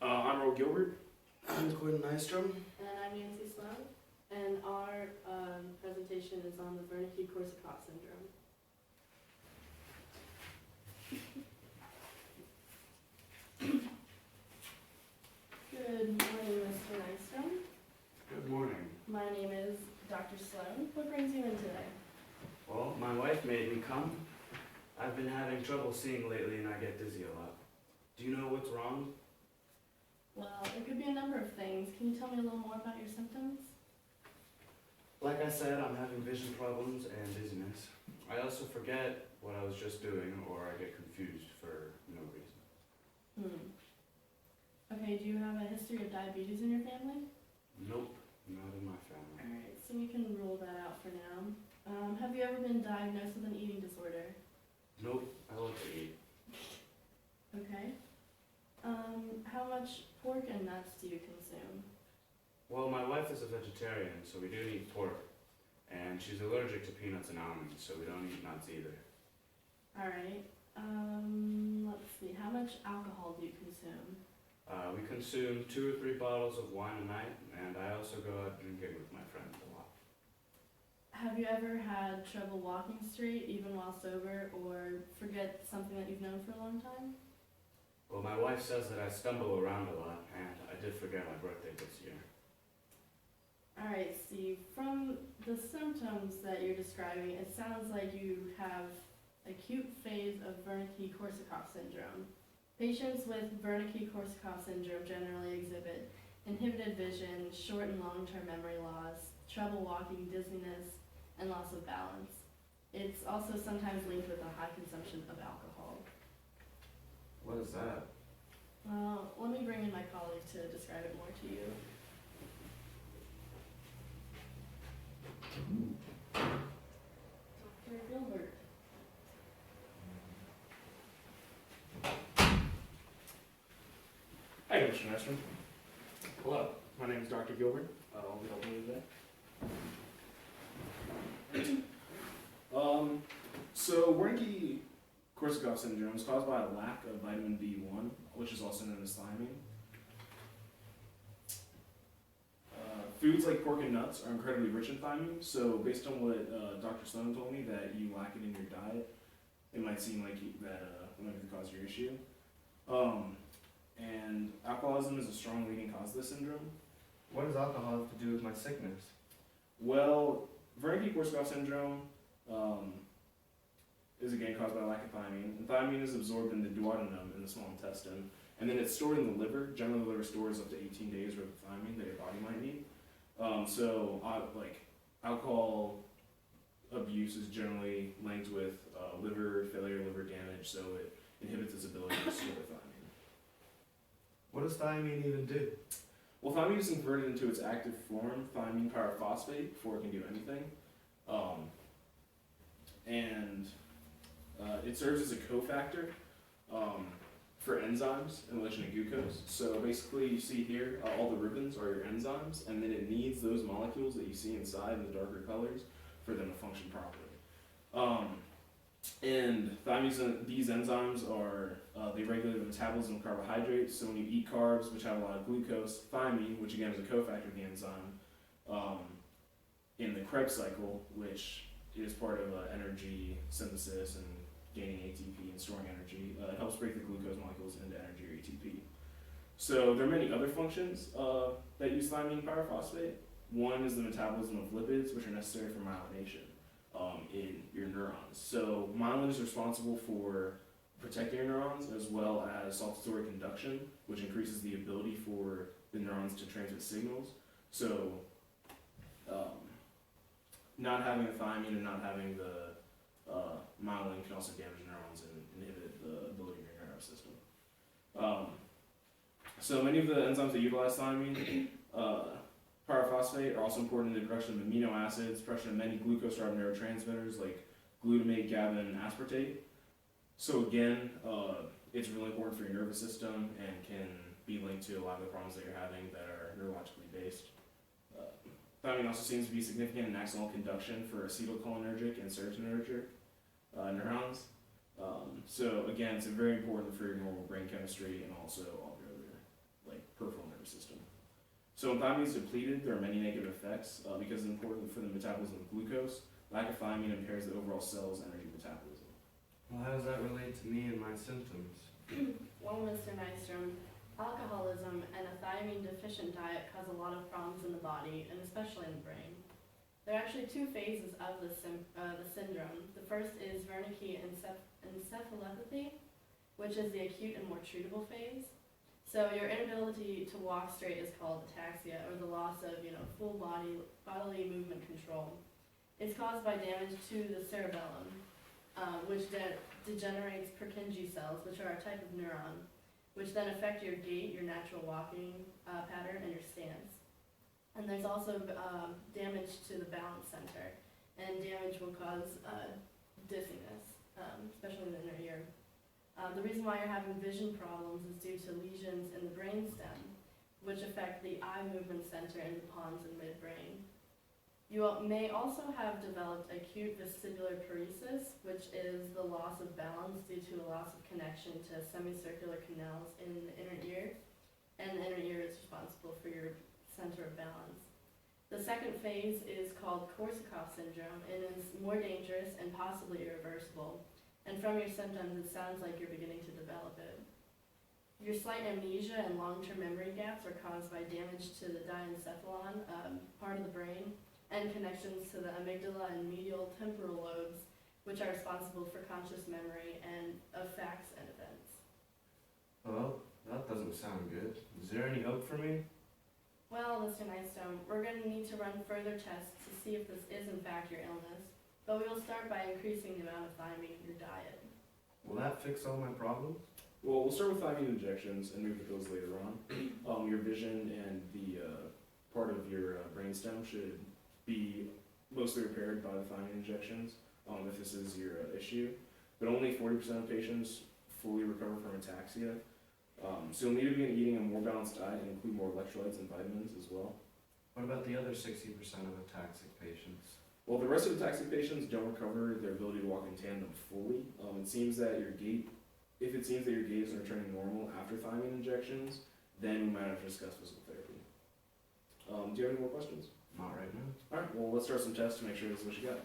I'm Earl Gilbert. I'm Quinn Nystrom. And I'm Nancy Sloan, and our presentation is on the Wernicke-Korsakoff syndrome. Good morning, Mr. Nystrom. Good morning. My name is Dr. Sloan. What brings you in today? Well, my wife made me come. I've been having trouble seeing lately and I get dizzy a lot. Do you know what's wrong? Well, it could be a number of things. Can you tell me a little more about your symptoms? Like I said, I'm having vision problems and dizziness. I also forget what I was just doing or I get confused for no reason. Okay, do you have a history of diabetes in your family? Nope, not in my family. Alright, so we can rule that out for now. Have you ever been diagnosed with an eating disorder? Nope, I love to eat. Okay. How much pork and nuts do you consume? Well, my wife is a vegetarian, so we do eat pork. And she's allergic to peanuts and almonds, so we don't eat nuts either. Alright. Let's see. How much alcohol do you consume? We consume 2 or 3 bottles of wine a night, and I also go out drinking with my friends a lot. Have you ever had trouble walking straight, even while sober, or forget something that you've known for a long time? Well, my wife says that I stumble around a lot, and I did forget my birthday this year. Alright, Steve. From the symptoms that you're describing, it sounds like you have acute phase of Wernicke-Korsakoff syndrome. Patients with Wernicke-Korsakoff syndrome generally exhibit inhibited vision, short and long-term memory loss, trouble walking, dizziness, and loss of balance. It's also sometimes linked with a high consumption of alcohol. What is that? Let me bring in my colleague to describe it more to you. Dr. Gilbert. Hi, Mr. Nystrom. Hello, my name is Dr. Gilbert. I'll be helping you today. So Wernicke-Korsakoff syndrome is caused by a lack of vitamin B1, which is also known as thiamine. Foods like pork and nuts are incredibly rich in thiamine, so based on what Dr. Sloan told me, that you lack it in your diet, it might seem like that might be the cause of your issue. And alcoholism is a strong leading cause of this syndrome. What does alcohol have to do with my sickness? Well, Wernicke-Korsakoff syndrome is again caused by lack of thiamine. And thiamine is absorbed in the duodenum in the small intestine, and then it's stored in the liver. Generally, the liver stores up to 18 days worth of thiamine that your body might need. Like alcohol abuse is generally linked with liver failure, liver damage, so it inhibits its ability to store thiamine. What does thiamine even do? Well, thiamine is converted into its active form, thiamine pyrophosphate, before it can do anything. It serves as a cofactor for enzymes in relation to glucose. So basically, you see here, all the ribbons are your enzymes, and then it needs those molecules that you see inside in the darker colors for them to function properly. And these enzymes are, they regulate the metabolism of carbohydrates. So when you eat carbs, which have a lot of glucose, thiamine, which again is a cofactor of the enzyme, in the Krebs cycle, which is part of energy synthesis and gaining ATP and storing energy, it helps break the glucose molecules into energy or ATP. So there are many other functions that use thiamine pyrophosphate. One is the metabolism of lipids, which are necessary for myelination in your neurons. So myelin is responsible for protecting your neurons as well as saltatory conduction, which increases the ability for the neurons to transmit signals. So not having the thiamine and not having the myelin can also damage neurons and inhibit the ability of your nervous system. So many of the enzymes that utilize thiamine pyrophosphate are also important in the production of amino acids, production of many glucose-derived neurotransmitters like glutamate, GABA, and aspartate. So again, it's really important for your nervous system and can be linked to a lot of the problems that you're having that are neurologically based. Thiamine also seems to be significant in axonal conduction for acetylcholinergic and serotonergic neurons. So again, it's very important for your normal brain chemistry and also all the other nervous system. So when thiamine is depleted, there are many negative effects because it's important for the metabolism of glucose. Lack of thiamine impairs the overall cell's energy metabolism. Well, how does that relate to me and my symptoms? Well, Mr. Nystrom, alcoholism and a thiamine deficient diet cause a lot of problems in the body and especially in the brain. There are actually two phases of the syndrome. The first is Wernicke-Encephalopathy, which is the acute and more treatable phase. So your inability to walk straight is called ataxia, or the loss of full bodily movement control. It's caused by damage to the cerebellum, which degenerates Purkinje cells, which are a type of neuron, which then affect your gait, your natural walking pattern, and your stance. And there's also damage to the balance center, and damage will cause dizziness, especially in the inner ear. The reason why you're having vision problems is due to lesions in the brainstem, which affect the eye movement center and the pons and midbrain. You may also have developed acute vestibular paresis, which is the loss of balance due to a loss of connection to semicircular canals in the inner ear, and the inner ear is responsible for your center of balance. The second phase is called Korsakoff syndrome and is more dangerous and possibly irreversible. And from your symptoms, it sounds like you're beginning to develop it. Your slight amnesia and long-term memory gaps are caused by damage to the diencephalon, part of the brain, and connections to the amygdala and medial temporal lobes, which are responsible for conscious memory and of facts and events. Well, that doesn't sound good. Is there any hope for me? Well, Mr. Nystrom, we're going to need to run further tests to see if this is in fact your illness, but we will start by increasing the amount of thiamine in your diet. Will that fix all my problems? Well, we'll start with thiamine injections and move to those later on. Your vision and the part of your brainstem should be mostly repaired by the thiamine injections if this is your issue. But only 40% of patients fully recover from ataxia. So you'll need to begin eating a more balanced diet and include more electrolytes and vitamins as well. What about the other 60% of ataxic patients? Well, the rest of the ataxic patients don't recover their ability to walk in tandem fully. It seems that your gait, if it seems that your gait is returning normal after thiamine injections, then we might have to discuss physical therapy. Do you have any more questions? Not right now. All right, well, let's start some tests to make sure this is what you got.